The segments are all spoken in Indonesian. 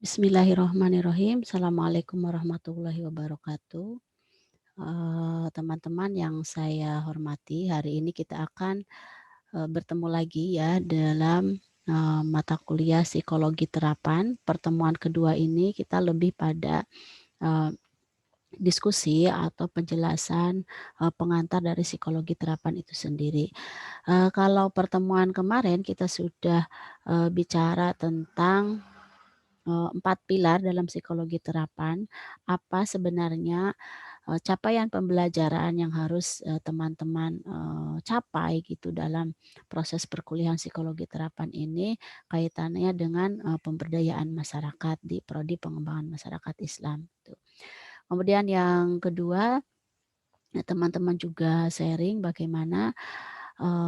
Bismillahirrahmanirrahim. Assalamualaikum warahmatullahi wabarakatuh. Teman-teman yang saya hormati, hari ini kita akan bertemu lagi ya dalam mata kuliah psikologi terapan. Pertemuan kedua ini kita lebih pada uh, diskusi atau penjelasan pengantar dari psikologi terapan itu sendiri. Kalau pertemuan kemarin kita sudah bicara tentang 4 pilar dalam psikologi terapan, apa sebenarnya capaian pembelajaran yang harus teman-teman capai gitu dalam proses perkuliahan psikologi terapan ini kaitannya dengan pemberdayaan masyarakat di Prodi Pengembangan Masyarakat Islam. Kemudian yang kedua, teman-teman juga sharing bagaimana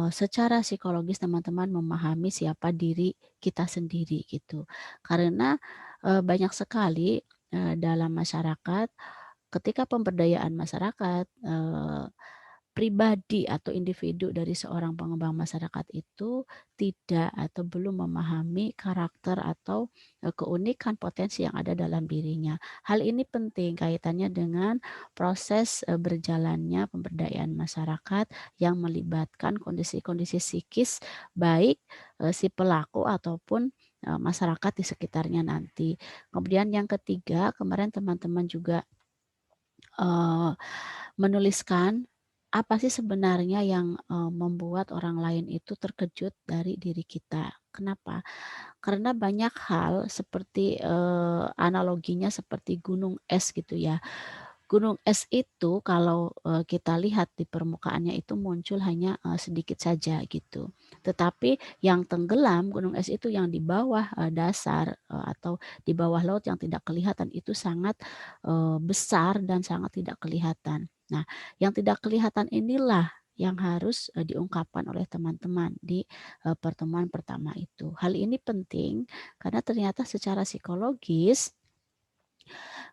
secara psikologis teman-teman memahami siapa diri kita sendiri gitu. Karena banyak sekali dalam masyarakat ketika pemberdayaan masyarakat pribadi atau individu dari seorang pengembang masyarakat itu tidak atau belum memahami karakter atau keunikan potensi yang ada dalam dirinya. Hal ini penting kaitannya dengan proses berjalannya pemberdayaan masyarakat yang melibatkan kondisi-kondisi psikis baik si pelaku ataupun masyarakat di sekitarnya nanti. Kemudian yang ketiga, kemarin teman-teman juga menuliskan apa sih sebenarnya yang membuat orang lain itu terkejut dari diri kita. Kenapa? Karena banyak hal seperti analoginya seperti gunung es gitu ya. Gunung es itu kalau kita lihat di permukaannya itu muncul hanya sedikit saja gitu. Tetapi yang tenggelam gunung es itu yang di bawah dasar atau di bawah laut yang tidak kelihatan itu sangat besar dan sangat tidak kelihatan. Nah, yang tidak kelihatan inilah yang harus diungkapkan oleh teman-teman di pertemuan pertama itu. Hal ini penting karena ternyata secara psikologis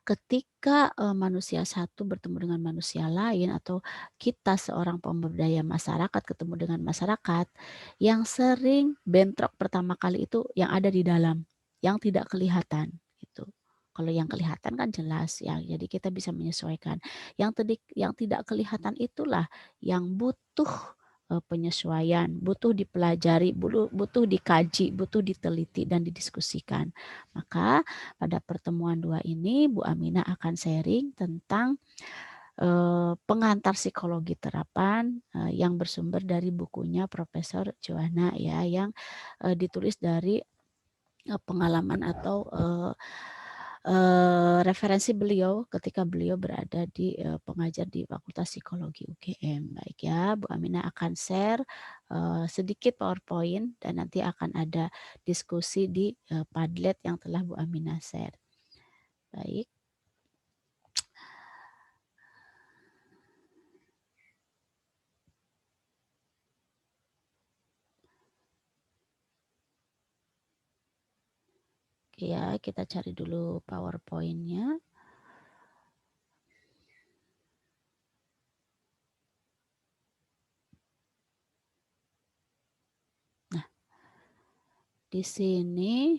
ketika manusia satu bertemu dengan manusia lain atau kita seorang pemberdaya masyarakat ketemu dengan masyarakat, yang sering bentrok pertama kali itu yang ada di dalam, yang tidak kelihatan gitu. Kalau yang kelihatan kan jelas ya, jadi kita bisa menyesuaikan. Yang tidak kelihatan itulah yang butuh penyesuaian, butuh dipelajari, butuh dikaji, butuh diteliti dan didiskusikan. Maka pada pertemuan 2 ini Bu Aminah akan sharing tentang pengantar psikologi terapan yang bersumber dari bukunya Profesor Joanna ya yang ditulis dari pengalaman atau referensi beliau ketika beliau berada di pengajar di Fakultas Psikologi UGM. Baik ya, Bu Aminah akan share sedikit PowerPoint dan nanti akan ada diskusi di Padlet yang telah Bu Aminah share. Baik. Oke ya, kita cari dulu PowerPoint-nya. Nah, di sini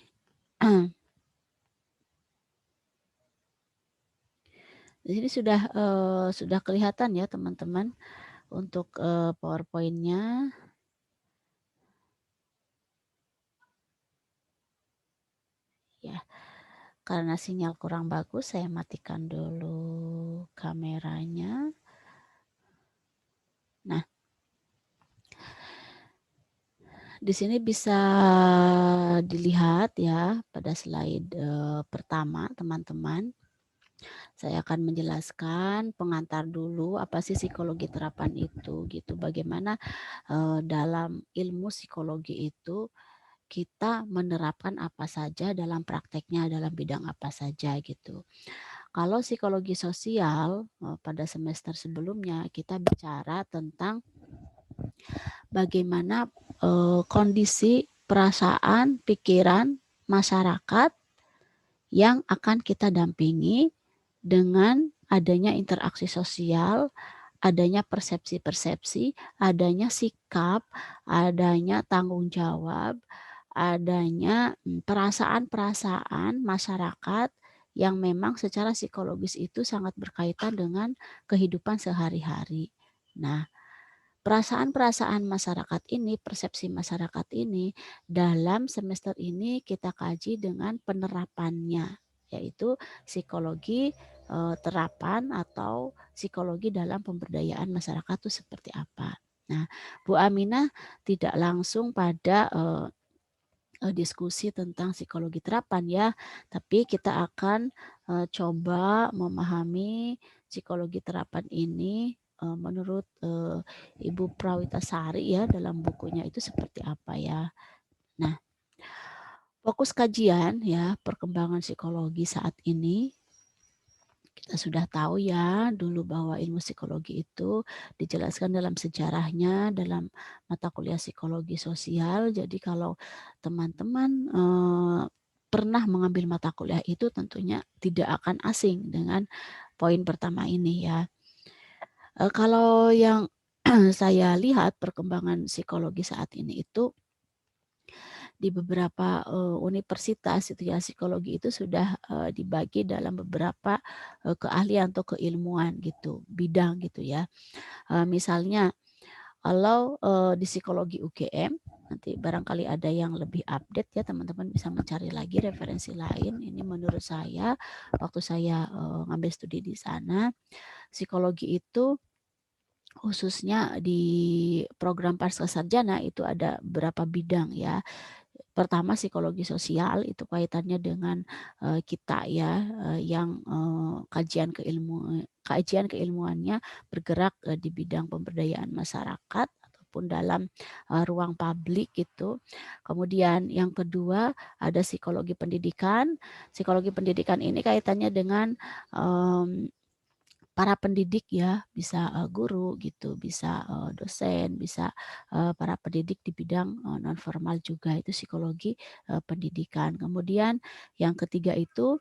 di sini sudah kelihatan ya teman-teman untuk PowerPoint-nya. Ya, karena sinyal kurang bagus, saya matikan dulu kameranya. Nah, di sini bisa dilihat ya pada slide pertama, teman-teman. Saya akan menjelaskan pengantar dulu apa sih psikologi terapan itu gitu. Bagaimana dalam ilmu psikologi itu kita menerapkan apa saja dalam prakteknya dalam bidang apa saja gitu. Kalau psikologi sosial pada semester sebelumnya kita bicara tentang bagaimana kondisi perasaan, pikiran masyarakat yang akan kita dampingi dengan adanya interaksi sosial, adanya persepsi-persepsi, adanya sikap, adanya tanggung jawab, adanya perasaan-perasaan masyarakat yang memang secara psikologis itu sangat berkaitan dengan kehidupan sehari-hari. Nah, perasaan-perasaan masyarakat ini, persepsi masyarakat ini, dalam semester ini kita kaji dengan penerapannya, yaitu psikologi terapan atau psikologi dalam pemberdayaan masyarakat itu seperti apa. Nah, Bu Aminah tidak langsung pada diskusi tentang psikologi terapan ya, tapi kita akan coba memahami psikologi terapan ini menurut Ibu Prawitasari ya dalam bukunya itu seperti apa ya. Nah, fokus kajian ya perkembangan psikologi saat ini kita sudah tahu ya dulu bahwa ilmu psikologi itu dijelaskan dalam sejarahnya dalam mata kuliah psikologi sosial. Jadi kalau teman-teman pernah mengambil mata kuliah itu tentunya tidak akan asing dengan poin pertama ini ya. Kalau yang saya lihat perkembangan psikologi saat ini itu di beberapa universitas itu ya psikologi itu sudah dibagi dalam beberapa keahlian atau keilmuan gitu, bidang gitu ya. Misalnya kalau di psikologi UGM nanti barangkali ada yang lebih update ya teman-teman bisa mencari lagi referensi lain. Ini menurut saya waktu saya ngambil studi di sana psikologi itu khususnya di program pascasarjana itu ada beberapa bidang ya. Pertama psikologi sosial itu kaitannya dengan kita ya yang kajian keilmuannya bergerak di bidang pemberdayaan masyarakat ataupun dalam ruang publik gitu. Kemudian yang kedua ada psikologi pendidikan. Psikologi pendidikan ini kaitannya dengan para pendidik ya, bisa guru gitu, bisa dosen, bisa para pendidik di bidang non formal juga itu psikologi pendidikan. Kemudian yang ketiga itu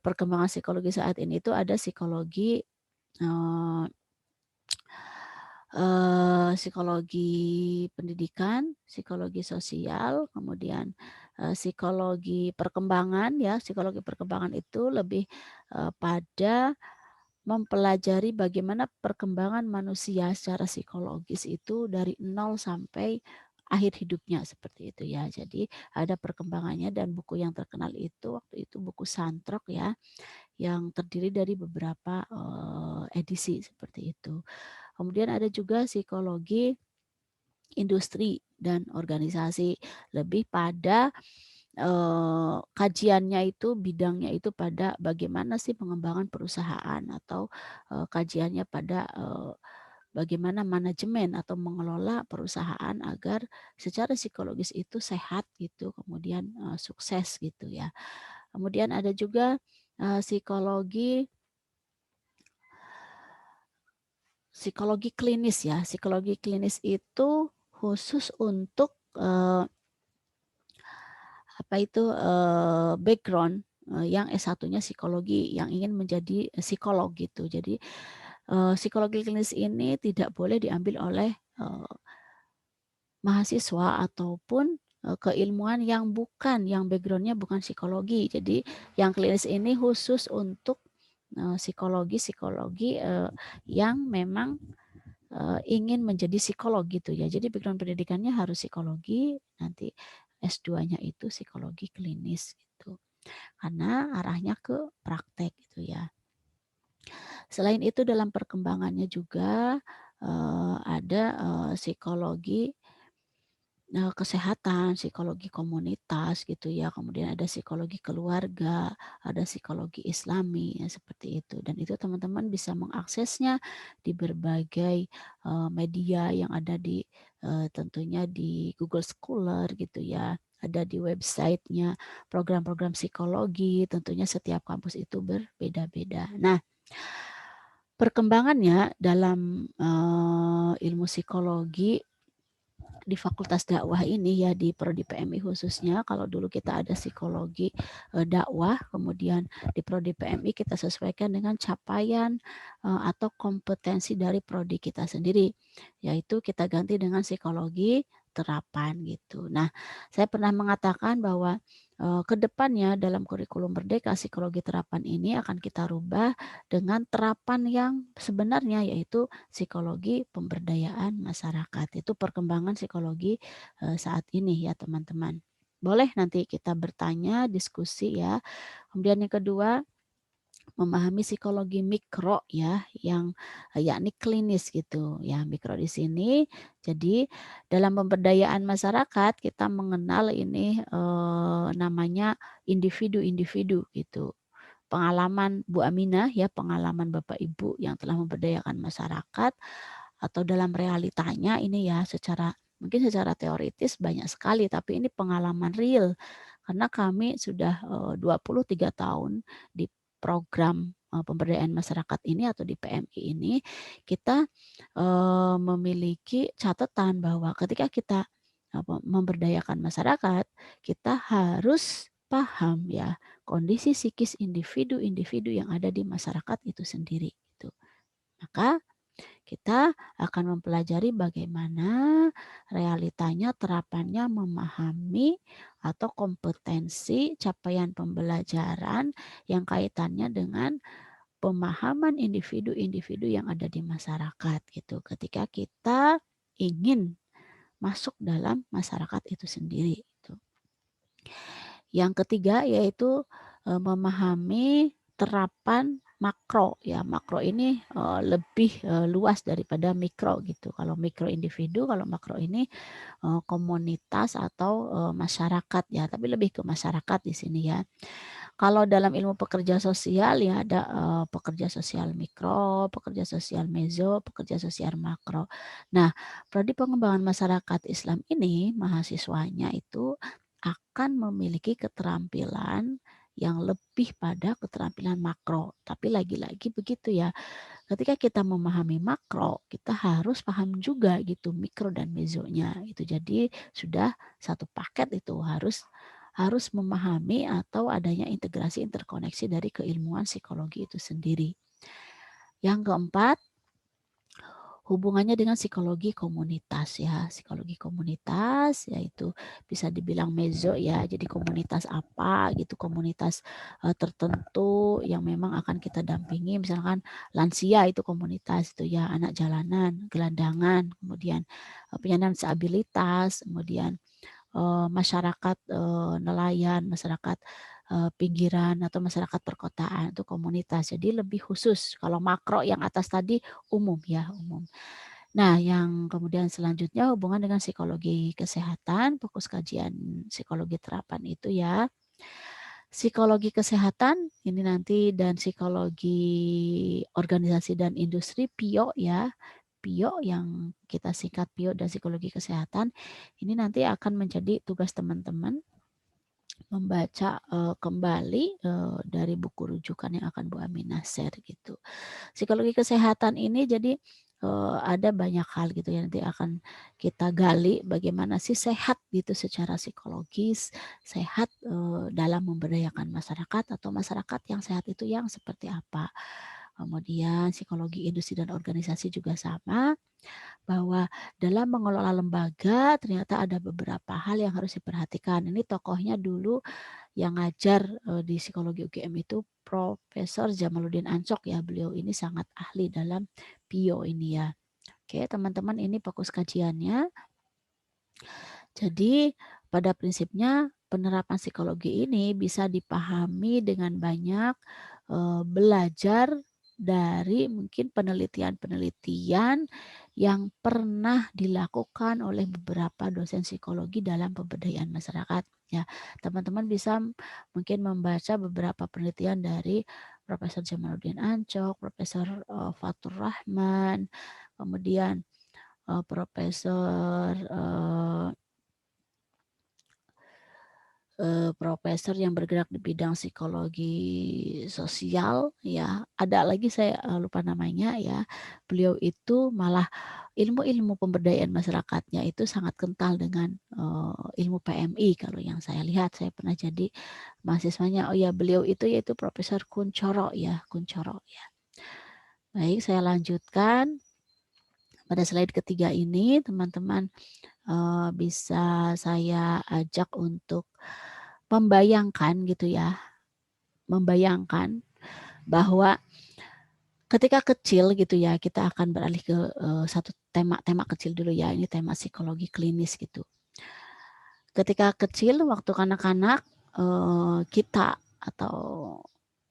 perkembangan psikologi saat ini itu ada psikologi psikologi pendidikan, psikologi sosial, kemudian psikologi perkembangan ya. Psikologi perkembangan itu lebih pada mempelajari bagaimana perkembangan manusia secara psikologis itu dari nol sampai akhir hidupnya seperti itu ya. Jadi ada perkembangannya dan buku yang terkenal itu waktu itu buku Santrok ya yang terdiri dari beberapa edisi seperti itu. Kemudian ada juga psikologi industri dan organisasi lebih pada kajiannya itu bidangnya itu pada bagaimana sih pengembangan perusahaan atau kajiannya pada bagaimana manajemen atau mengelola perusahaan agar secara psikologis itu sehat gitu, kemudian sukses gitu ya. Kemudian ada juga psikologi klinis ya. Psikologi klinis itu khusus untuk background yang S1-nya psikologi yang ingin menjadi psikolog gitu. Jadi psikologi klinis ini tidak boleh diambil oleh mahasiswa ataupun keilmuan yang background-nya bukan psikologi. Jadi yang klinis ini khusus untuk psikologi yang memang ingin menjadi psikolog gitu ya. Jadi background pendidikannya harus psikologi, nanti S2-nya itu psikologi klinis gitu. Karena arahnya ke praktek gitu ya. Selain itu dalam perkembangannya juga ada psikologi kesehatan, psikologi komunitas gitu ya. Kemudian ada psikologi keluarga, ada psikologi Islami ya seperti itu. Dan itu teman-teman bisa mengaksesnya di berbagai media yang ada di tentunya di Google Scholar gitu ya. Ada di websitenya program-program psikologi. Tentunya setiap kampus itu berbeda-beda. Nah, perkembangannya dalam ilmu psikologi di Fakultas Dakwah ini ya di Prodi PMI khususnya kalau dulu kita ada psikologi dakwah kemudian di Prodi PMI kita sesuaikan dengan capaian atau kompetensi dari prodi kita sendiri yaitu kita ganti dengan psikologi terapan gitu. Nah, saya pernah mengatakan bahwa ke depannya dalam kurikulum Merdeka psikologi terapan ini akan kita rubah dengan terapan yang sebenarnya, yaitu psikologi pemberdayaan masyarakat. Itu perkembangan psikologi saat ini ya teman-teman. Boleh nanti kita bertanya, diskusi ya. Kemudian yang kedua, memahami psikologi mikro ya, yang yakni klinis gitu ya. Mikro di sini jadi dalam pemberdayaan masyarakat kita mengenal ini namanya individu-individu gitu. Pengalaman Bu Aminah ya, pengalaman Bapak Ibu yang telah memberdayakan masyarakat, atau dalam realitanya ini ya mungkin secara teoritis banyak sekali, tapi ini pengalaman real. Karena kami sudah 23 tahun di program pemberdayaan masyarakat ini atau di PMI ini, kita memiliki catatan bahwa ketika kita memberdayakan masyarakat, kita harus paham ya kondisi psikis individu-individu yang ada di masyarakat itu sendiri gitu. Maka kita akan mempelajari bagaimana realitanya terapannya memahami atau kompetensi capaian pembelajaran yang kaitannya dengan pemahaman individu-individu yang ada di masyarakat gitu. Ketika kita ingin masuk dalam masyarakat itu sendiri gitu. Yang ketiga yaitu memahami terapan makro ya. Makro ini lebih luas daripada mikro gitu. Kalau mikro individu, kalau makro ini komunitas atau masyarakat ya, tapi lebih ke masyarakat di sini ya. Kalau dalam ilmu pekerja sosial ya ada pekerja sosial mikro, pekerja sosial meso, pekerja sosial makro. Nah, prodi pengembangan masyarakat Islam ini mahasiswanya itu akan memiliki keterampilan yang lebih pada keterampilan makro. Tapi lagi-lagi begitu ya, ketika kita memahami makro, kita harus paham juga gitu mikro dan mesonya. Itu jadi sudah satu paket itu harus memahami atau adanya integrasi interkoneksi dari keilmuan psikologi itu sendiri. Yang keempat, hubungannya dengan psikologi komunitas ya. Psikologi komunitas yaitu bisa dibilang meso ya. Jadi komunitas apa gitu, komunitas tertentu yang memang akan kita dampingi. Misalkan lansia itu komunitas itu ya, anak jalanan, gelandangan, kemudian penyandang disabilitas, kemudian masyarakat nelayan, masyarakat pinggiran atau masyarakat perkotaan itu komunitas. Jadi lebih khusus. Kalau makro yang atas tadi umum ya, umum. Nah, yang kemudian selanjutnya hubungan dengan psikologi kesehatan, fokus kajian psikologi terapan itu ya. Psikologi kesehatan ini nanti dan psikologi organisasi dan industri PIO ya. PIO yang kita singkat PIO dan psikologi kesehatan ini nanti akan menjadi tugas teman-teman membaca kembali dari buku rujukan yang akan Bu Aminah share gitu. Psikologi kesehatan ini jadi ada banyak hal gitu ya, nanti akan kita gali bagaimana sih sehat gitu secara psikologis, sehat dalam memberdayakan masyarakat atau masyarakat yang sehat itu yang seperti apa. Kemudian psikologi industri dan organisasi juga sama, bahwa dalam mengelola lembaga ternyata ada beberapa hal yang harus diperhatikan. Ini tokohnya dulu yang ngajar di psikologi UGM itu Profesor Jamaluddin Ancok ya. Beliau ini sangat ahli dalam PIO ini ya. Oke, teman-teman, ini fokus kajiannya. Jadi pada prinsipnya penerapan psikologi ini bisa dipahami dengan banyak belajar dari mungkin penelitian-penelitian yang pernah dilakukan oleh beberapa dosen psikologi dalam pemberdayaan masyarakat. Ya, teman-teman bisa mungkin membaca beberapa penelitian dari Profesor Jamaluddin Ancok, Profesor Fatur Rahman, kemudian Profesor profesor yang bergerak di bidang psikologi sosial ya. Ada lagi saya lupa namanya ya. Beliau itu malah ilmu-ilmu pemberdayaan masyarakatnya itu sangat kental dengan ilmu PMI kalau yang saya lihat. Saya pernah jadi mahasiswanya. Oh ya, beliau itu yaitu Profesor Kuncoro ya, Kuncoro ya. Baik, saya lanjutkan. Pada slide ketiga ini teman-teman bisa saya ajak untuk membayangkan gitu ya, membayangkan bahwa ketika kecil gitu ya, kita akan beralih ke satu tema kecil dulu ya, ini tema psikologi klinis gitu. Ketika kecil waktu kanak-kanak kita atau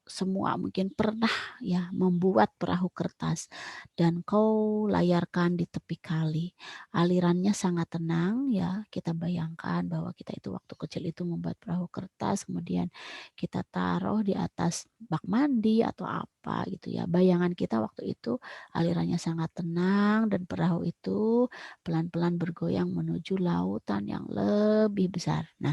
semua mungkin pernah ya membuat perahu kertas dan kau layarkan di tepi kali. Alirannya sangat tenang ya. Kita bayangkan bahwa kita itu waktu kecil itu membuat perahu kertas, kemudian kita taruh di atas bak mandi atau apa gitu ya. Bayangan kita waktu itu alirannya sangat tenang dan perahu itu pelan-pelan bergoyang menuju lautan yang lebih besar. Nah,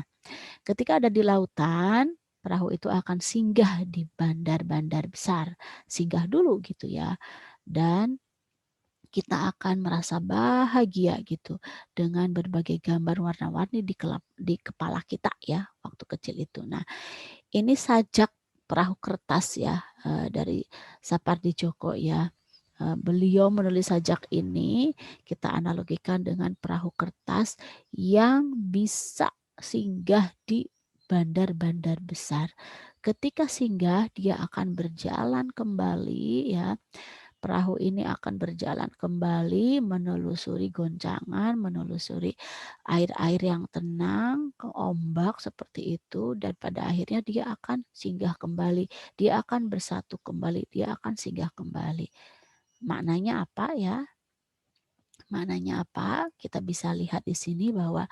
ketika ada di lautan, perahu itu akan singgah di bandar-bandar besar. Singgah dulu gitu ya. Dan kita akan merasa bahagia gitu dengan berbagai gambar warna-warni di kepala kita ya waktu kecil itu. Nah, ini sajak perahu kertas ya dari Sapardi Djoko ya. Beliau menulis sajak ini kita analogikan dengan perahu kertas yang bisa singgah di bandar-bandar besar. Ketika singgah, dia akan berjalan kembali ya. Perahu ini akan berjalan kembali menelusuri goncangan, menelusuri air-air yang tenang, ke ombak seperti itu, dan pada akhirnya dia akan singgah kembali. Dia akan bersatu kembali, dia akan singgah kembali. Maknanya apa ya? Maknanya apa? Kita bisa lihat di sini bahwa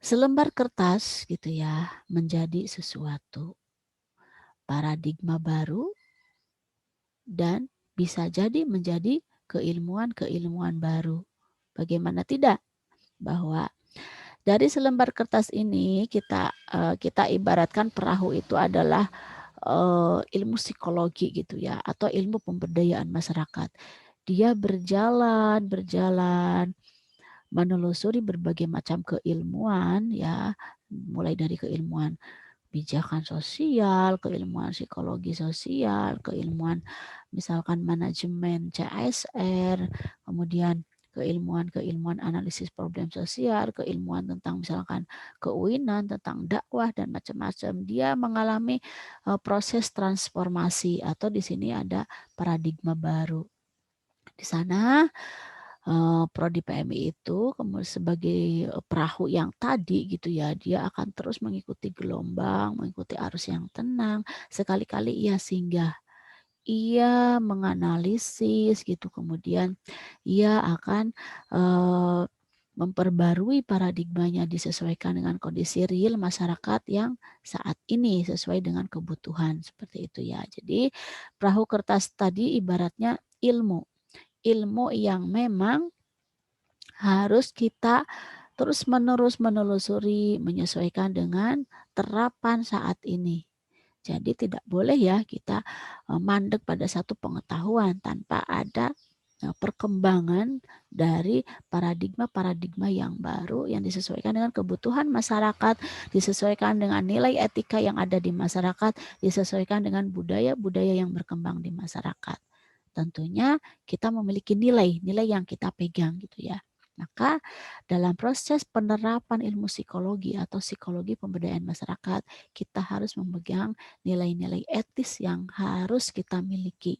selembar kertas gitu ya menjadi sesuatu paradigma baru dan bisa jadi menjadi keilmuan-keilmuan baru. Bagaimana tidak bahwa dari selembar kertas ini kita ibaratkan perahu itu adalah ilmu psikologi gitu ya atau ilmu pemberdayaan masyarakat. Dia berjalan menelusuri berbagai macam keilmuan ya, mulai dari keilmuan pijakan sosial, keilmuan psikologi sosial, keilmuan misalkan manajemen CSR, kemudian keilmuan analisis problem sosial, keilmuan tentang misalkan keuinan, tentang dakwah dan macam-macam. Dia mengalami proses transformasi atau di sini ada paradigma baru. Di sana prodi PMI itu kemudian sebagai perahu yang tadi gitu ya, dia akan terus mengikuti gelombang, mengikuti arus yang tenang. Sekali-kali ia singgah, ia menganalisis gitu, kemudian ia akan memperbarui paradigmanya disesuaikan dengan kondisi real masyarakat yang saat ini sesuai dengan kebutuhan seperti itu ya. Jadi perahu kertas tadi ibaratnya ilmu yang memang harus kita terus-menerus menelusuri, menyesuaikan dengan terapan saat ini. Jadi tidak boleh ya kita mandek pada satu pengetahuan tanpa ada perkembangan dari paradigma-paradigma yang baru yang disesuaikan dengan kebutuhan masyarakat, disesuaikan dengan nilai etika yang ada di masyarakat, disesuaikan dengan budaya-budaya yang berkembang di masyarakat. Tentunya kita memiliki nilai yang kita pegang gitu ya. Maka dalam proses penerapan ilmu psikologi atau psikologi pemberdayaan masyarakat, kita harus memegang nilai-nilai etis yang harus kita miliki.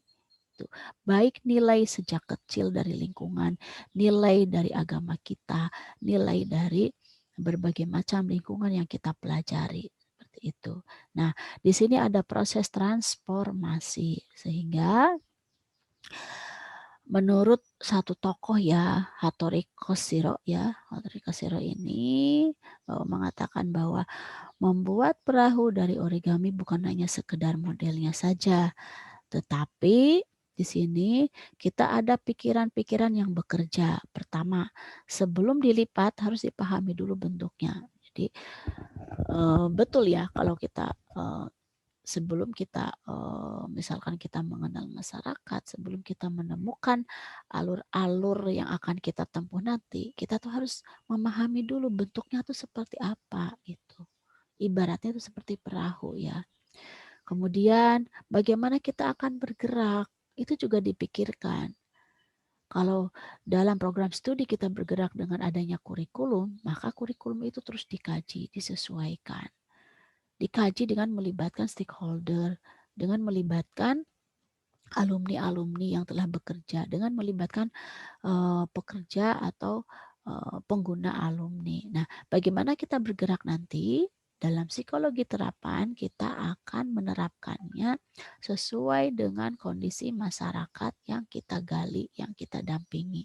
Baik nilai sejak kecil dari lingkungan, nilai dari agama kita, nilai dari berbagai macam lingkungan yang kita pelajari. Seperti itu. Nah, di sini ada proses transformasi sehingga menurut satu tokoh ya, Hattori Koshiro ya, Hattori Koshiro ini mengatakan bahwa membuat perahu dari origami bukan hanya sekedar modelnya saja, tetapi di sini kita ada pikiran-pikiran yang bekerja. Pertama, sebelum dilipat harus dipahami dulu bentuknya. Jadi betul ya kalau kita sebelum kita misalkan kita mengenal masyarakat, sebelum kita menemukan alur-alur yang akan kita tempuh nanti, kita tuh harus memahami dulu bentuknya tuh seperti apa gitu. Ibaratnya itu seperti perahu ya. Kemudian bagaimana kita akan bergerak, itu juga dipikirkan. Kalau dalam program studi kita bergerak dengan adanya kurikulum, maka kurikulum itu terus dikaji, disesuaikan. Dikaji dengan melibatkan stakeholder, dengan melibatkan alumni-alumni yang telah bekerja, dengan melibatkan pekerja atau pengguna alumni. Nah, bagaimana kita bergerak nanti? Dalam psikologi terapan, kita akan menerapkannya sesuai dengan kondisi masyarakat yang kita gali, yang kita dampingi.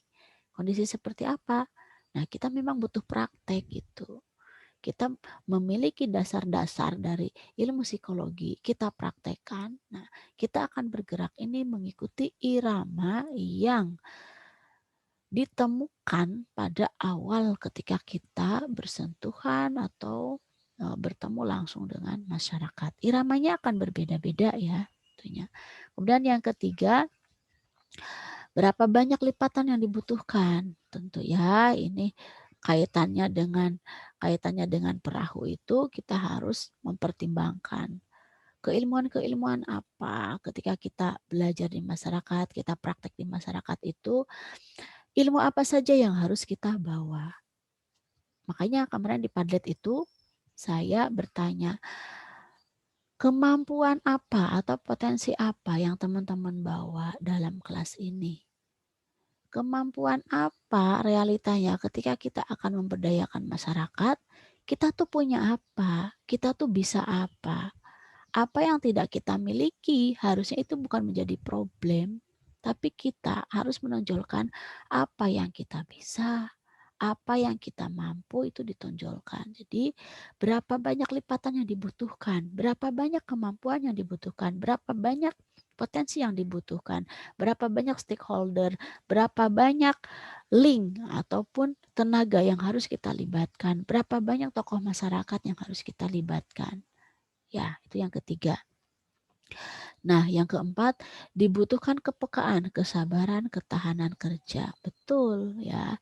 Kondisi seperti apa? Nah, kita memang butuh praktek gitu. Kita memiliki dasar-dasar dari ilmu psikologi, kita praktekkan. Nah, kita akan bergerak ini mengikuti irama yang ditemukan pada awal ketika kita bersentuhan atau bertemu langsung dengan masyarakat. Iramanya akan berbeda-beda ya tentunya. Kemudian yang ketiga, berapa banyak lipatan yang dibutuhkan? Tentu ya ini kaitannya dengan perahu itu kita harus mempertimbangkan keilmuan-keilmuan apa ketika kita belajar di masyarakat, kita praktek di masyarakat itu ilmu apa saja yang harus kita bawa. Makanya kemarin di Padlet itu saya bertanya, kemampuan apa atau potensi apa yang teman-teman bawa dalam kelas ini? Kemampuan apa realitanya ketika kita akan memberdayakan masyarakat, kita tuh punya apa? Kita tuh bisa apa? Apa yang tidak kita miliki harusnya itu bukan menjadi problem, tapi kita harus menonjolkan apa yang kita bisa, apa yang kita mampu itu ditonjolkan. Jadi berapa banyak lipatan yang dibutuhkan, berapa banyak kemampuan yang dibutuhkan, berapa banyak potensi yang dibutuhkan, berapa banyak stakeholder, berapa banyak link ataupun tenaga yang harus kita libatkan, berapa banyak tokoh masyarakat yang harus kita libatkan. Ya, itu yang ketiga. Nah, yang keempat, dibutuhkan kepekaan, kesabaran, ketahanan kerja. Betul ya.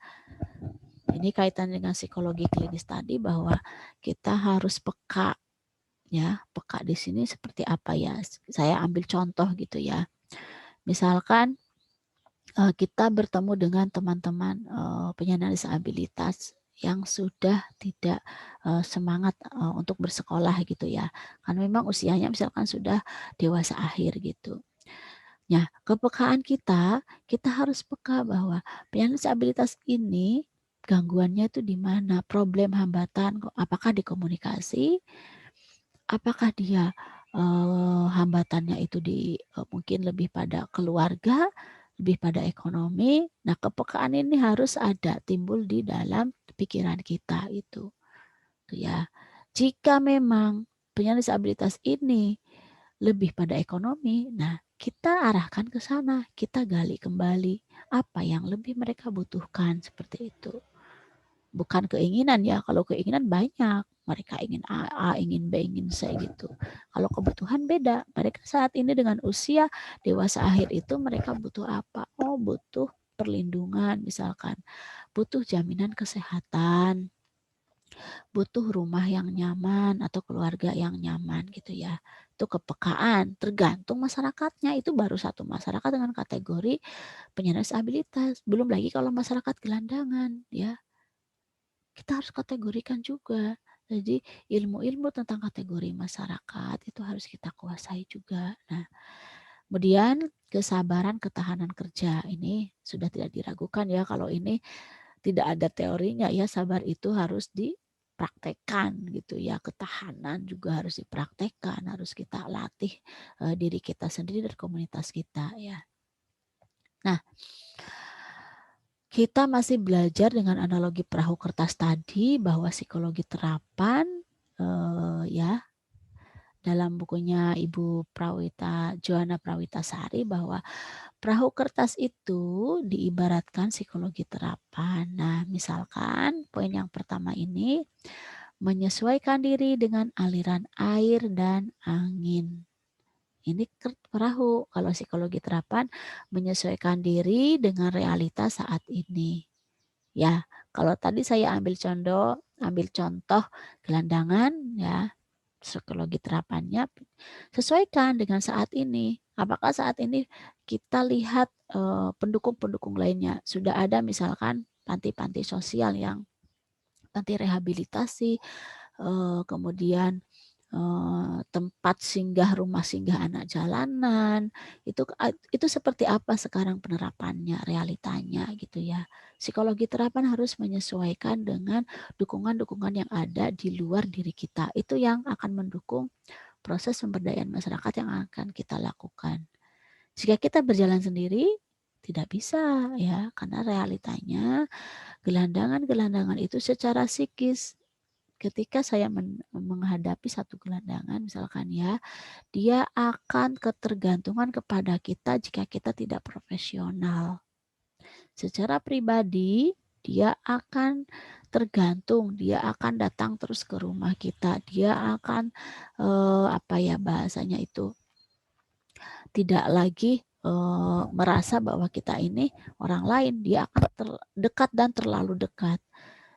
Ini kaitan dengan psikologi klinis tadi bahwa kita harus peka ya. Peka di sini seperti apa ya? Saya ambil contoh gitu ya. Misalkan kita bertemu dengan teman-teman penyandang disabilitas yang sudah tidak semangat untuk bersekolah gitu ya. Kan memang usianya misalkan sudah dewasa akhir gitu. Nah, kepekaan kita harus peka bahwa penyandang disabilitas ini gangguannya itu di mana, problem hambatan, apakah di komunikasi, apakah dia hambatannya itu di mungkin lebih pada keluarga, lebih pada ekonomi. Nah, kepekaan ini harus ada timbul di dalam pikiran kita itu, tuh ya. Jika memang penyandang disabilitas ini lebih pada ekonomi, nah kita arahkan ke sana, kita gali kembali apa yang lebih mereka butuhkan seperti itu. Bukan keinginan ya, kalau keinginan banyak, mereka ingin A, ingin B, ingin C gitu. Kalau kebutuhan beda, mereka saat ini dengan usia dewasa akhir itu mereka butuh apa? Oh, butuh perlindungan misalkan, butuh jaminan kesehatan, butuh rumah yang nyaman atau keluarga yang nyaman gitu ya. Itu kepekaan, tergantung masyarakatnya. Itu baru satu masyarakat dengan kategori penyandang disabilitas. Belum lagi kalau masyarakat gelandangan ya. Kita harus kategorikan juga. Jadi ilmu-ilmu tentang kategori masyarakat itu harus kita kuasai juga. Nah, kemudian kesabaran ketahanan kerja ini sudah tidak diragukan ya, kalau ini tidak ada teorinya ya, sabar itu harus dipraktekkan gitu ya, ketahanan juga harus dipraktekkan, harus kita latih diri kita sendiri dan komunitas kita ya. Nah, kita masih belajar dengan analogi perahu kertas tadi bahwa psikologi terapan ya dalam bukunya Ibu Prawita Joanna Prawitasari bahwa perahu kertas itu diibaratkan psikologi terapan. Nah, misalkan poin yang pertama ini menyesuaikan diri dengan aliran air dan angin. Ini perahu. Kalau psikologi terapan menyesuaikan diri dengan realitas saat ini. Ya, kalau tadi saya ambil contoh gelandangan ya, psikologi terapannya sesuaikan dengan saat ini. Apakah saat ini kita lihat pendukung-pendukung lainnya? Sudah ada misalkan panti-panti sosial yang panti rehabilitasi, kemudian tempat rumah singgah anak jalanan, itu seperti apa sekarang penerapannya, realitanya gitu ya. Psikologi terapan harus menyesuaikan dengan dukungan-dukungan yang ada di luar diri kita. Itu yang akan mendukung proses pemberdayaan masyarakat yang akan kita lakukan. Jika kita berjalan sendiri, tidak bisa ya, karena realitanya gelandangan-gelandangan itu secara psikis ketika saya menghadapi satu gelandangan misalkan ya, dia akan ketergantungan kepada kita jika kita tidak profesional. Secara pribadi, dia akan tergantung, dia akan datang terus ke rumah kita, dia akan apa ya bahasanya itu, tidak lagi merasa bahwa kita ini orang lain, dia akan dekat dan terlalu dekat.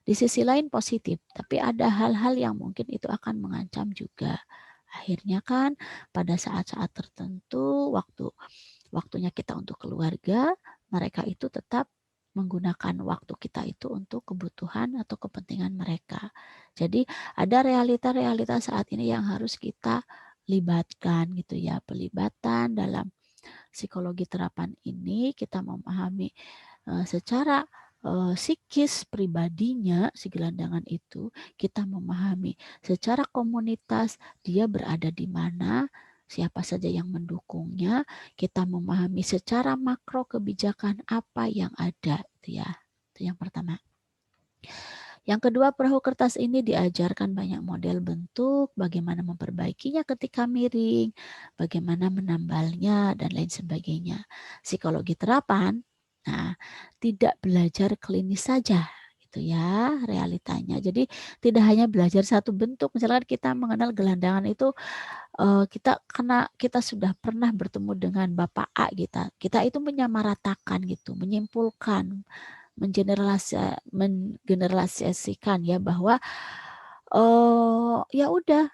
Di sisi lain positif, tapi ada hal-hal yang mungkin itu akan mengancam juga. Akhirnya kan pada saat-saat tertentu, waktunya kita untuk keluarga, mereka itu tetap menggunakan waktu kita itu untuk kebutuhan atau kepentingan mereka. Jadi ada realita-realita saat ini yang harus kita libatkan gitu ya. Pelibatan dalam psikologi terapan ini kita memahami secara psikis pribadinya si gelandangan itu, kita memahami secara komunitas dia berada di mana, siapa saja yang mendukungnya, kita memahami secara makro kebijakan apa yang ada itu ya. Itu yang pertama. Yang kedua, perahu kertas ini diajarkan banyak model bentuk, bagaimana memperbaikinya ketika miring, bagaimana menambalnya, dan lain sebagainya. Psikologi terapan, nah, tidak belajar klinis saja, gitu ya, realitanya. Jadi tidak hanya belajar satu bentuk, misalkan kita mengenal gelandangan itu, karena kita sudah pernah bertemu dengan Bapak A, kita itu menyamaratakan gitu, menyimpulkan, menggeneralisasikan ya bahwa ya udah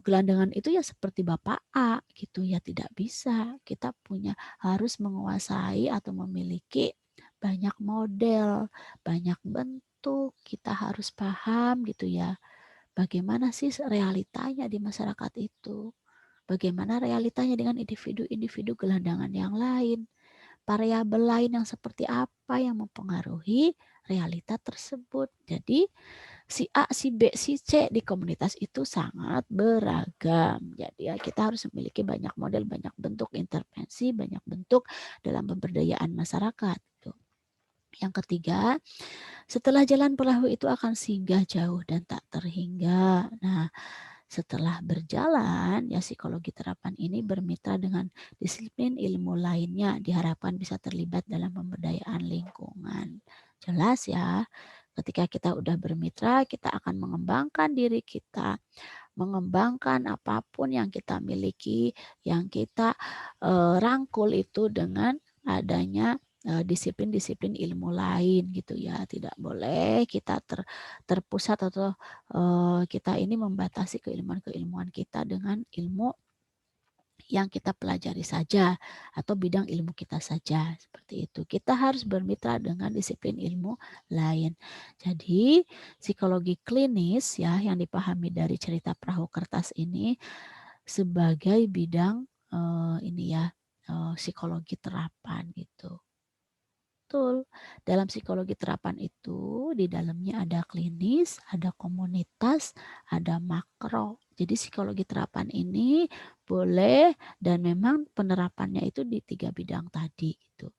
gelandangan itu ya seperti Bapak A gitu ya, tidak bisa. Kita harus menguasai atau memiliki banyak model, banyak bentuk, kita harus paham gitu ya. Bagaimana sih realitanya di masyarakat itu? Bagaimana realitanya dengan individu-individu gelandangan yang lain? Variabel lain yang seperti apa yang mempengaruhi realita tersebut. Jadi si A, si B, si C di komunitas itu sangat beragam. Jadi ya kita harus memiliki banyak model, banyak bentuk intervensi, banyak bentuk dalam pemberdayaan masyarakat. Yang ketiga, setelah jalan perahu itu akan singgah jauh dan tak terhingga. Nah, setelah berjalan, ya psikologi terapan ini bermitra dengan disiplin ilmu lainnya, diharapkan bisa terlibat dalam pemberdayaan lingkungan. Jelas ya, ketika kita udah bermitra, kita akan mengembangkan diri kita, mengembangkan apapun yang kita miliki, yang kita rangkul itu dengan adanya disiplin-disiplin ilmu lain gitu ya. Tidak boleh kita terpusat atau kita ini membatasi keilmuan-keilmuan kita dengan ilmu yang kita pelajari saja atau bidang ilmu kita saja, seperti itu. Kita harus bermitra dengan disiplin ilmu lain. Jadi psikologi klinis ya yang dipahami dari cerita perahu kertas ini sebagai bidang ini ya psikologi terapan gitu. Betul. Dalam psikologi terapan itu di dalamnya ada klinis, ada komunitas, ada makro. Jadi psikologi terapan ini boleh dan memang penerapannya itu di 3 bidang tadi gitu.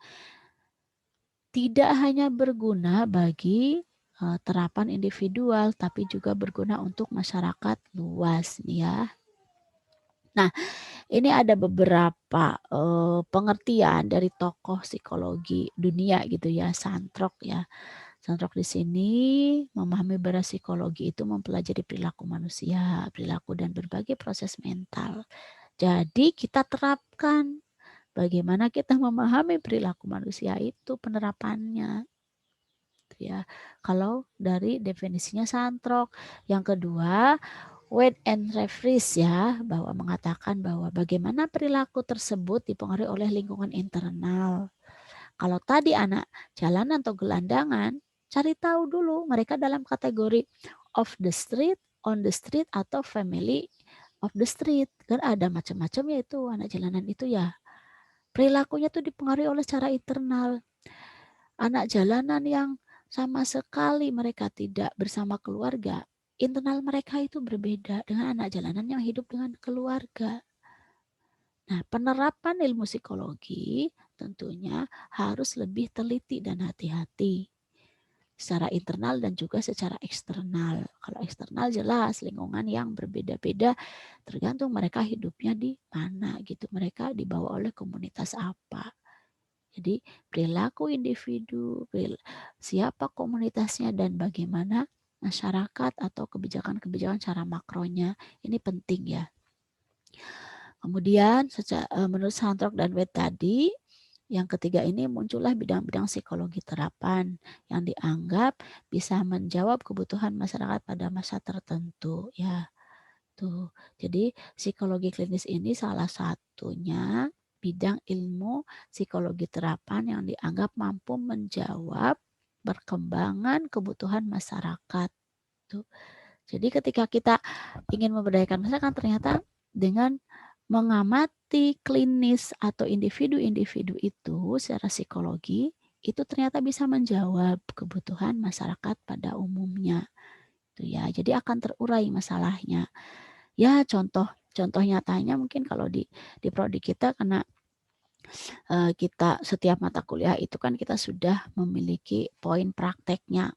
Tidak hanya berguna bagi terapan individual tapi juga berguna untuk masyarakat luas ya. Nah, ini ada beberapa pengertian dari tokoh psikologi dunia gitu ya, Santrok ya. Santrok di sini memahami bahwa psikologi itu mempelajari perilaku manusia, perilaku dan berbagai proses mental. Jadi kita terapkan bagaimana kita memahami perilaku manusia itu penerapannya. Ya, kalau dari definisinya Santrok. Yang kedua, Wade and Jeffries ya, bahwa mengatakan bahwa bagaimana perilaku tersebut dipengaruhi oleh lingkungan internal. Kalau tadi anak jalanan atau gelandangan, cari tahu dulu mereka dalam kategori off the street, on the street, atau family of the street. Kan ada macam-macam ya itu anak jalanan itu ya. Perilakunya tuh dipengaruhi oleh secara internal. Anak jalanan yang sama sekali mereka tidak bersama keluarga, internal mereka itu berbeda dengan anak jalanan yang hidup dengan keluarga. Nah, penerapan ilmu psikologi tentunya harus lebih teliti dan hati-hati secara internal dan juga secara eksternal. Kalau eksternal jelas lingkungan yang berbeda-beda tergantung mereka hidupnya di mana gitu. Mereka dibawa oleh komunitas apa. Jadi perilaku individu, siapa komunitasnya dan bagaimana masyarakat atau kebijakan-kebijakan secara makronya ini penting ya. Kemudian menurut Sandrock dan Wade tadi, yang ketiga ini muncullah bidang-bidang psikologi terapan yang dianggap bisa menjawab kebutuhan masyarakat pada masa tertentu ya. Tuh. Jadi psikologi klinis ini salah satunya bidang ilmu psikologi terapan yang dianggap mampu menjawab perkembangan kebutuhan masyarakat. Tuh. Jadi ketika kita ingin memberdayakan masyarakat ternyata dengan mengamati klinis atau individu-individu itu secara psikologi itu ternyata bisa menjawab kebutuhan masyarakat pada umumnya. Tuh ya, jadi akan terurai masalahnya. Ya contoh nyatanya mungkin kalau di prodi kita karena kita setiap mata kuliah itu kan kita sudah memiliki poin prakteknya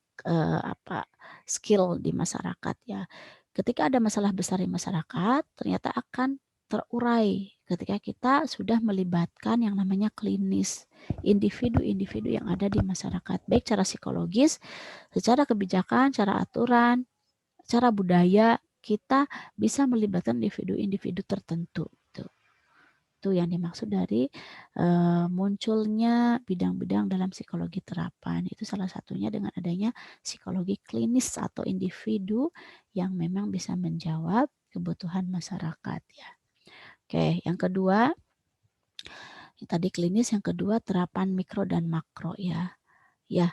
skill di masyarakat ya. Ketika ada masalah besar di masyarakat ternyata akan terurai ketika kita sudah melibatkan yang namanya klinis, individu-individu yang ada di masyarakat, baik secara psikologis, secara kebijakan, secara aturan, secara budaya, kita bisa melibatkan individu-individu tertentu. Itu yang dimaksud dari munculnya bidang-bidang dalam psikologi terapan. Itu salah satunya dengan adanya psikologi klinis atau individu yang memang bisa menjawab kebutuhan masyarakat ya. Oke, yang kedua, tadi klinis, yang kedua terapan mikro dan makro ya. Ya,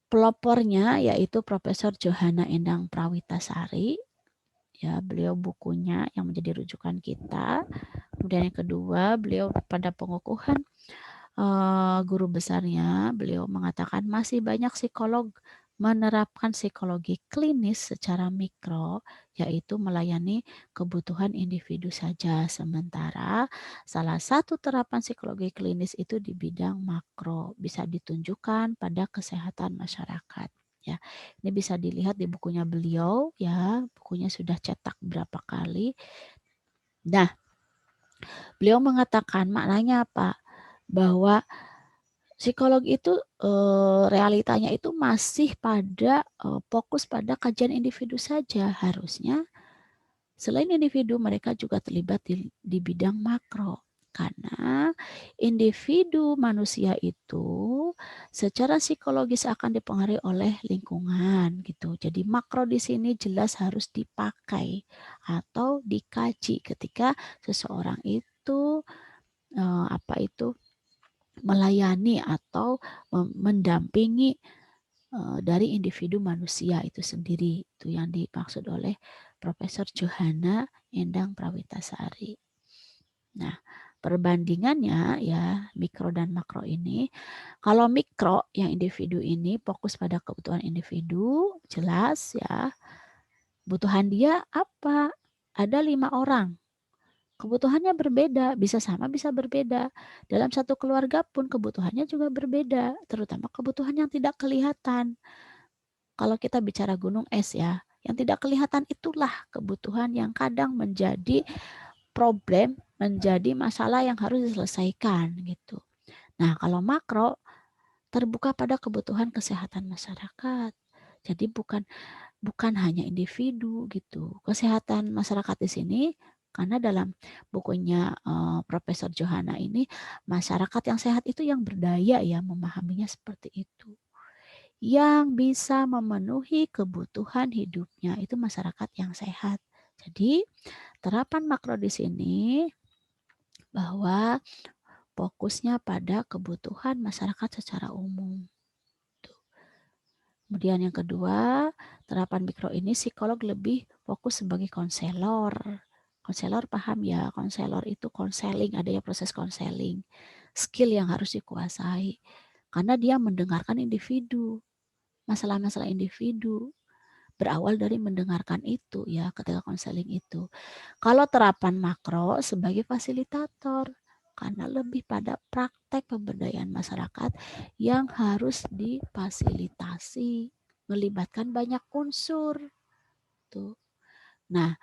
pelopornya yaitu Profesor Johanna Endang Prawitasari. Ya, beliau bukunya yang menjadi rujukan kita. Kemudian yang kedua, beliau pada pengukuhan guru besarnya, beliau mengatakan masih banyak psikolog menerapkan psikologi klinis secara mikro, yaitu melayani kebutuhan individu saja. Sementara salah satu terapan psikologi klinis itu di bidang makro, bisa ditunjukkan pada kesehatan masyarakat. Ya, ini bisa dilihat di bukunya beliau, ya, bukunya sudah cetak berapa kali. Nah, beliau mengatakan maknanya apa? Bahwa psikolog itu realitanya itu masih pada fokus pada kajian individu saja. Harusnya selain individu mereka juga terlibat di bidang makro. Karena individu manusia itu secara psikologis akan dipengaruhi oleh lingkungan gitu. Jadi makro di sini jelas harus dipakai atau dikaji ketika seseorang itu melayani atau mendampingi dari individu manusia itu sendiri. Itu yang dimaksud oleh Profesor Johanna Endang Prawitasari. Nah, perbandingannya ya mikro dan makro ini. Kalau mikro yang individu ini fokus pada kebutuhan individu, jelas ya. Kebutuhan dia apa? Ada 5 orang. Kebutuhannya berbeda, bisa sama, bisa berbeda. Dalam satu keluarga pun kebutuhannya juga berbeda, terutama kebutuhan yang tidak kelihatan. Kalau kita bicara gunung es ya, yang tidak kelihatan itulah kebutuhan yang kadang menjadi problem, menjadi masalah yang harus diselesaikan gitu. Nah, kalau makro terbuka pada kebutuhan kesehatan masyarakat. Jadi bukan hanya individu gitu. Kesehatan masyarakat di sini karena dalam bukunya Profesor Johanna ini masyarakat yang sehat itu yang berdaya ya, memahaminya seperti itu. Yang bisa memenuhi kebutuhan hidupnya itu masyarakat yang sehat. Jadi terapan makro di sini bahwa fokusnya pada kebutuhan masyarakat secara umum. Kemudian yang kedua, terapan mikro ini psikolog lebih fokus sebagai konselor. Konselor paham ya, konselor itu konseling, adanya proses konseling. Skill yang harus dikuasai. Karena dia mendengarkan individu, masalah-masalah individu. Berawal dari mendengarkan itu ya ketika konseling itu. Kalau terapan makro sebagai fasilitator, karena lebih pada praktek pemberdayaan masyarakat yang harus difasilitasi, melibatkan banyak unsur. Tuh. Nah,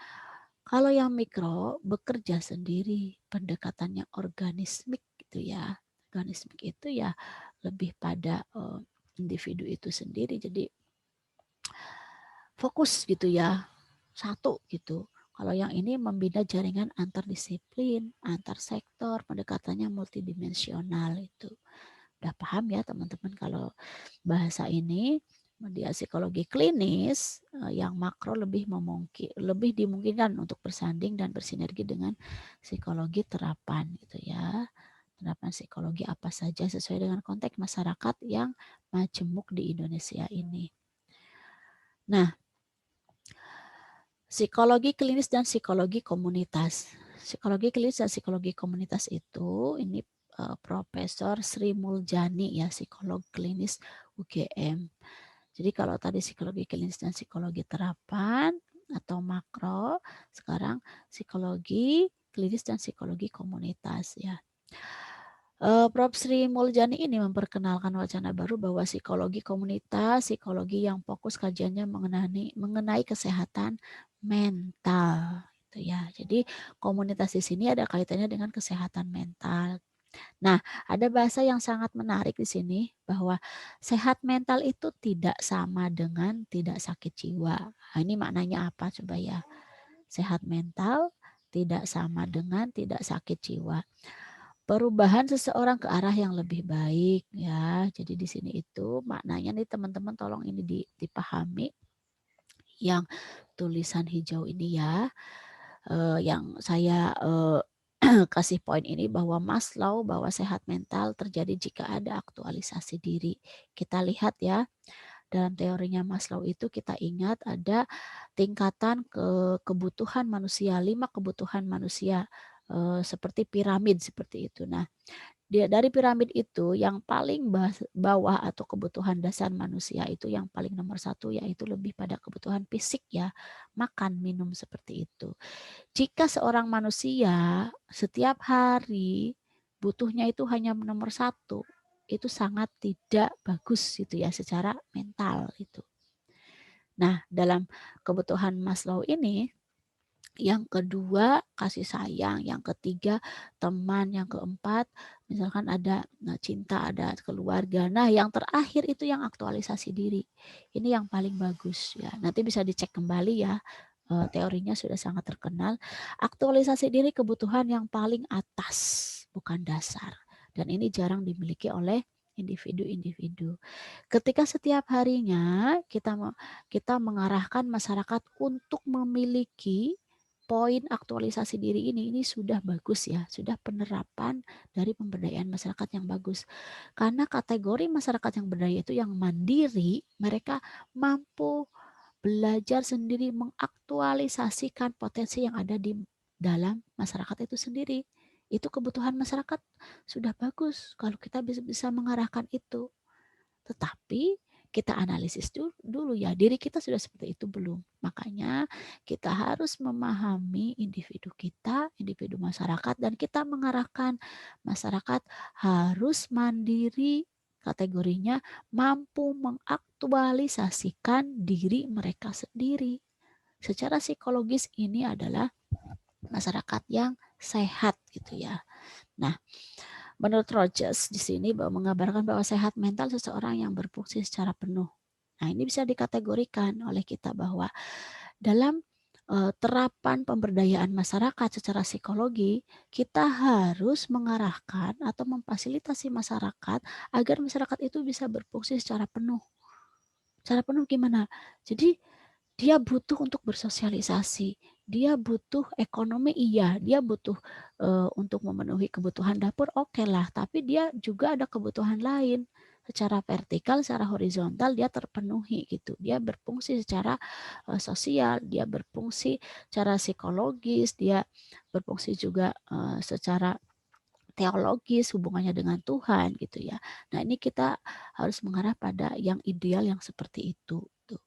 kalau yang mikro bekerja sendiri, pendekatannya organismik gitu ya. Organismik itu ya lebih pada individu itu sendiri. Jadi fokus gitu ya, satu gitu. Kalau yang ini membina jaringan antar disiplin, antar sektor, pendekatannya multidimensional itu. Udah paham ya teman-teman kalau bahasa ini dia psikologi klinis yang makro lebih dimungkinkan untuk bersanding dan bersinergi dengan psikologi terapan gitu ya. Terapan psikologi apa saja sesuai dengan konteks masyarakat yang majemuk di Indonesia ini. Nah, psikologi klinis dan psikologi komunitas. Psikologi klinis dan psikologi komunitas itu ini Profesor Sri Muljani ya, psikolog klinis UGM. Jadi kalau tadi psikologi klinis dan psikologi terapan atau makro, sekarang psikologi klinis dan psikologi komunitas ya. Prof. Sri Muljani ini memperkenalkan wacana baru bahwa psikologi komunitas, psikologi yang fokus kajiannya mengenai kesehatan mental, gitu ya. Jadi komunitas di sini ada kaitannya dengan kesehatan mental. Nah, ada bahasa yang sangat menarik di sini bahwa sehat mental itu tidak sama dengan tidak sakit jiwa. Nah, ini maknanya apa coba ya? Sehat mental tidak sama dengan tidak sakit jiwa. Perubahan seseorang ke arah yang lebih baik ya. Jadi di sini itu maknanya nih teman-teman tolong ini dipahami. Yang tulisan hijau ini ya, yang saya kasih poin ini bahwa Maslow bahwa sehat mental terjadi jika ada aktualisasi diri. Kita lihat ya, dalam teorinya Maslow itu kita ingat ada tingkatan kebutuhan manusia, 5 kebutuhan manusia seperti piramid seperti itu. Nah, dari piramid itu yang paling bawah atau kebutuhan dasar manusia itu yang paling nomor 1 yaitu lebih pada kebutuhan fisik ya, makan, minum seperti itu. Jika seorang manusia setiap hari butuhnya itu hanya nomor 1, itu sangat tidak bagus gitu ya secara mental itu. Nah, dalam kebutuhan Maslow ini yang kedua kasih sayang, yang ketiga teman, yang keempat misalkan ada cinta, ada keluarga. Nah, yang terakhir itu yang aktualisasi diri. Ini yang paling bagus ya. Nanti bisa dicek kembali ya. Teorinya sudah sangat terkenal. Aktualisasi diri kebutuhan yang paling atas, bukan dasar. Dan ini jarang dimiliki oleh individu-individu. Ketika setiap harinya kita mengarahkan masyarakat untuk memiliki poin aktualisasi diri ini sudah bagus ya, sudah penerapan dari pemberdayaan masyarakat yang bagus. Karena kategori masyarakat yang berdaya itu yang mandiri, mereka mampu belajar sendiri mengaktualisasikan potensi yang ada di dalam masyarakat itu sendiri. Itu kebutuhan masyarakat sudah bagus kalau kita bisa mengarahkan itu. Tetapi kita analisis dulu ya, diri kita sudah seperti itu belum. Makanya kita harus memahami individu kita, individu masyarakat, dan kita mengarahkan masyarakat harus mandiri, kategorinya mampu mengaktualisasikan diri mereka sendiri. Secara psikologis ini adalah masyarakat yang sehat gitu ya. Nah, menurut Rogers di sini mengabarkan bahwa sehat mental seseorang yang berfungsi secara penuh. Nah, ini bisa dikategorikan oleh kita bahwa dalam terapan pemberdayaan masyarakat secara psikologi, kita harus mengarahkan atau memfasilitasi masyarakat agar masyarakat itu bisa berfungsi secara penuh. Secara penuh gimana? Jadi dia butuh untuk bersosialisasi, dia butuh ekonomi, iya, dia butuh untuk memenuhi kebutuhan dapur, oke lah, tapi dia juga ada kebutuhan lain. Secara vertikal, secara horizontal dia terpenuhi gitu. Dia berfungsi secara sosial, dia berfungsi secara psikologis, dia berfungsi juga secara teologis, hubungannya dengan Tuhan gitu ya. Nah, ini kita harus mengarah pada yang ideal yang seperti itu tuh.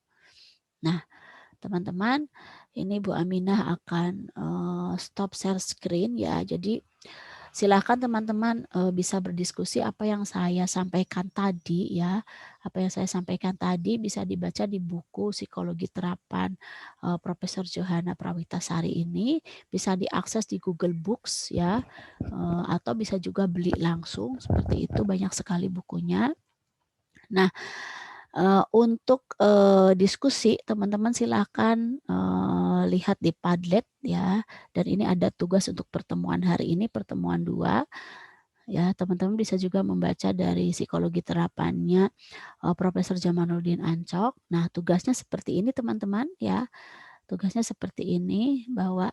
Nah, teman-teman, ini Bu Aminah akan stop share screen ya. Jadi silakan teman-teman bisa berdiskusi apa yang saya sampaikan tadi ya. Apa yang saya sampaikan tadi bisa dibaca di buku Psikologi Terapan Profesor Johana Prawitasari ini. Bisa diakses di Google Books ya. Atau bisa juga beli langsung seperti itu, banyak sekali bukunya. Nah, untuk diskusi teman-teman silakan lihat di Padlet ya, dan ini ada tugas untuk pertemuan hari ini, pertemuan 2 ya. Teman-teman bisa juga membaca dari psikologi terapannya Profesor Jamaluddin Ancok. Nah, tugasnya seperti ini teman-teman ya. Tugasnya seperti ini, bahwa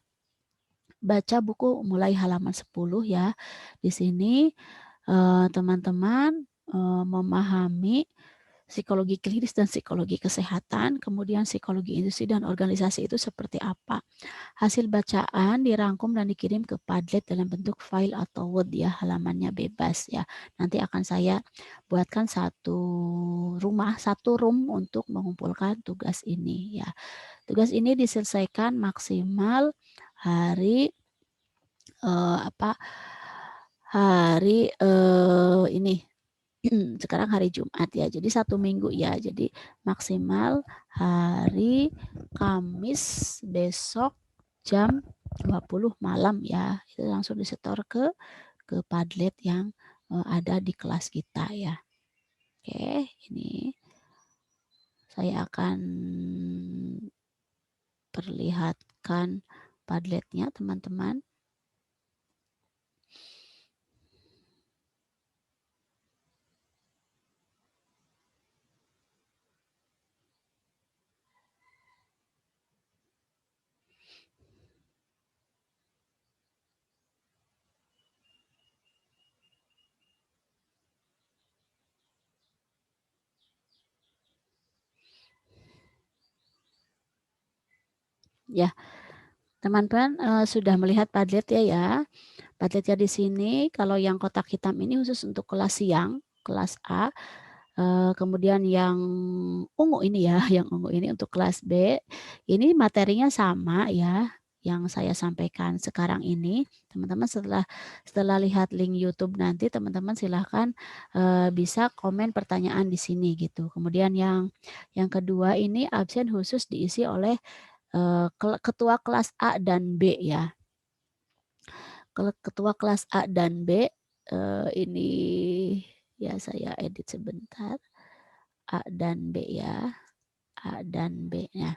baca buku mulai halaman 10 ya. Di sini teman-teman memahami psikologi klinis dan psikologi kesehatan, kemudian psikologi industri dan organisasi itu seperti apa. Hasil bacaan dirangkum dan dikirim ke Padlet dalam bentuk file atau Word ya, halamannya bebas ya. Nanti akan saya buatkan satu room untuk mengumpulkan tugas ini ya. Tugas ini diselesaikan maksimal hari hari ini sekarang hari Jumat ya, jadi 1 minggu ya, jadi maksimal hari Kamis besok jam 20 malam ya, itu langsung disetor ke Padlet yang ada di kelas kita ya. Oke, ini saya akan perlihatkan Padletnya teman-teman. Ya, teman-teman sudah melihat Padlet ya. Padletnya di sini, kalau yang kotak hitam ini khusus untuk kelas siang, kelas A. Kemudian yang ungu ini ya, yang ungu ini untuk kelas B. Ini materinya sama ya, yang saya sampaikan sekarang ini. Teman-teman setelah lihat link YouTube nanti, teman-teman silahkan bisa komen pertanyaan di sini gitu. Kemudian yang kedua ini absen khusus diisi oleh ketua kelas A dan B ya. Ketua kelas A dan B ini ya, saya edit sebentar. A dan B ya. A dan B. Nah,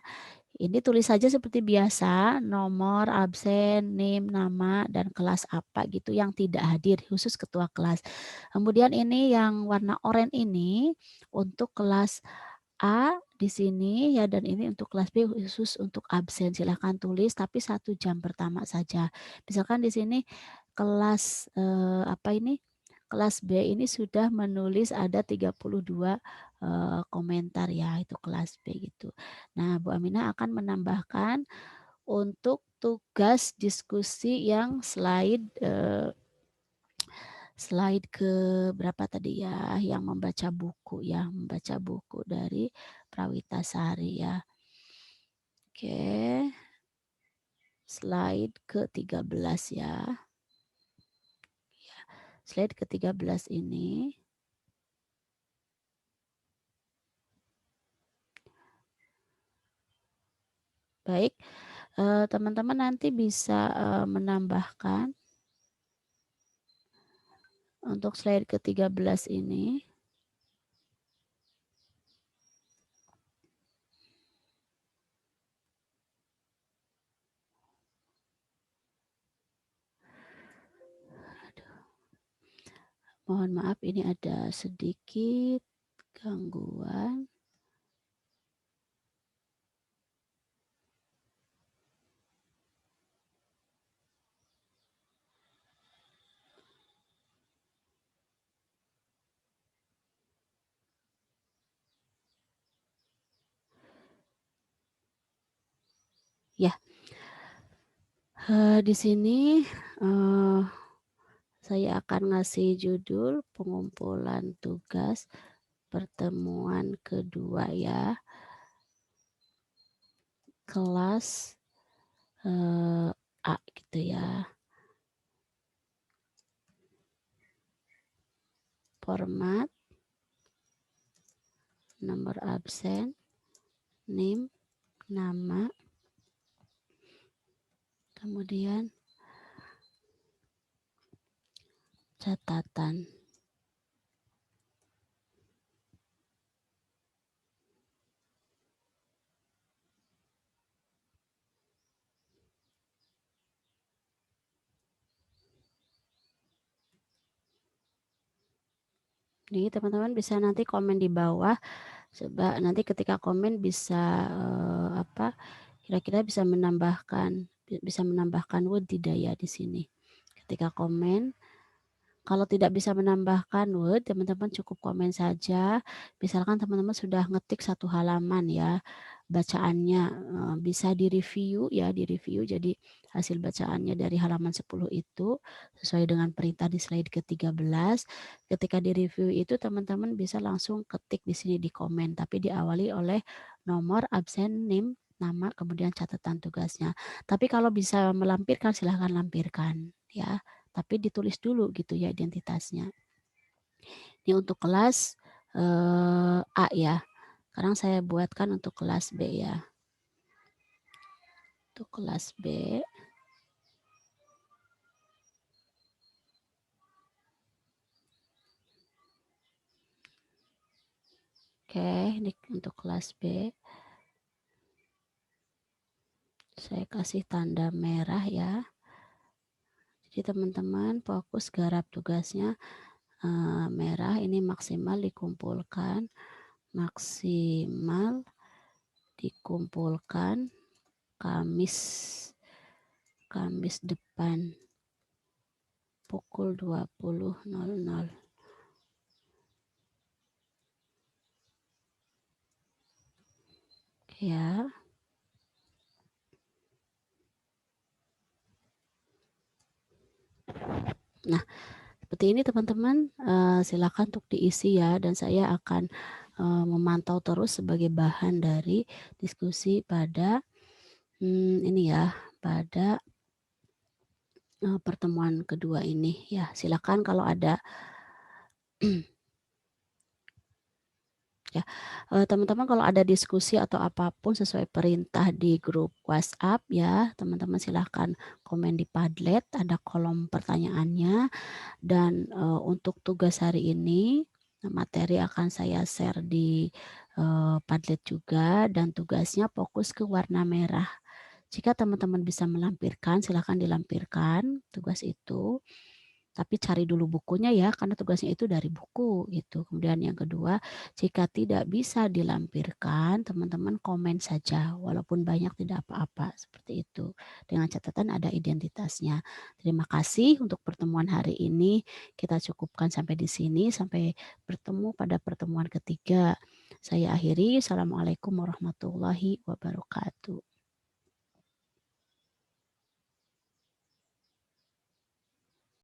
ini tulis saja seperti biasa, nomor, absen, NIM, nama, dan kelas apa gitu yang tidak hadir, khusus ketua kelas. Kemudian ini yang warna oranye ini untuk kelas A di sini ya, dan ini untuk kelas B khusus untuk absen. Silahkan tulis tapi 1 jam pertama saja. Misalkan di sini kelas kelas B ini sudah menulis ada 32 komentar ya, itu kelas B gitu. Nah, Bu Aminah akan menambahkan untuk tugas diskusi yang slide ke berapa tadi ya, yang membaca buku ya, membaca buku dari Prawitasari ya. Oke. Slide ke-13 ya. Slide ke-13 ini. Baik, teman-teman nanti bisa menambahkan untuk slide ke-13 ini. Mohon maaf, ini ada sedikit gangguan. Di sini, saya akan ngasih judul pengumpulan tugas pertemuan kedua ya. Kelas, A gitu ya. Format, nomor absen, NIM, nama, kemudian catatan. Jadi teman-teman bisa nanti komen di bawah, coba nanti ketika komen bisa kira-kira bisa menambahkan word tidak ya di sini. Ketika komen, kalau tidak bisa menambahkan word, teman-teman cukup komen saja. Misalkan teman-teman sudah ngetik 1 halaman ya, bacaannya bisa direview ya, direview. Jadi hasil bacaannya dari halaman 10 itu sesuai dengan perintah di slide ke-13. Ketika direview itu teman-teman bisa langsung ketik di sini di komen, tapi diawali oleh nomor, absen, NIM, nama, kemudian catatan tugasnya. Tapi kalau bisa melampirkan silahkan lampirkan ya. Tapi ditulis dulu gitu ya identitasnya. Ini untuk kelas A ya. Sekarang saya buatkan untuk kelas B ya. Untuk kelas B. Oke, ini untuk kelas B. Saya kasih tanda merah ya. Jadi teman-teman fokus garap tugasnya merah, ini maksimal dikumpulkan. Maksimal dikumpulkan Kamis depan pukul 20.00. Ya. Nah, seperti ini teman-teman, silakan untuk diisi ya, dan saya akan memantau terus sebagai bahan dari diskusi pada ini ya, pada pertemuan kedua ini ya. Silakan kalau ada ya, teman-teman kalau ada diskusi atau apapun sesuai perintah di grup WhatsApp ya, teman-teman silahkan komen di Padlet, ada kolom pertanyaannya. Dan untuk tugas hari ini, materi akan saya share di Padlet juga, dan tugasnya fokus ke warna merah. Jika teman-teman bisa melampirkan, silakan dilampirkan tugas itu. Tapi cari dulu bukunya ya, karena tugasnya itu dari buku gitu. Kemudian yang kedua, jika tidak bisa dilampirkan, teman-teman komen saja, walaupun banyak tidak apa-apa, seperti itu. Dengan catatan ada identitasnya. Terima kasih untuk pertemuan hari ini. Kita cukupkan sampai di sini, sampai bertemu pada pertemuan ketiga. Saya akhiri, Assalamualaikum warahmatullahi wabarakatuh.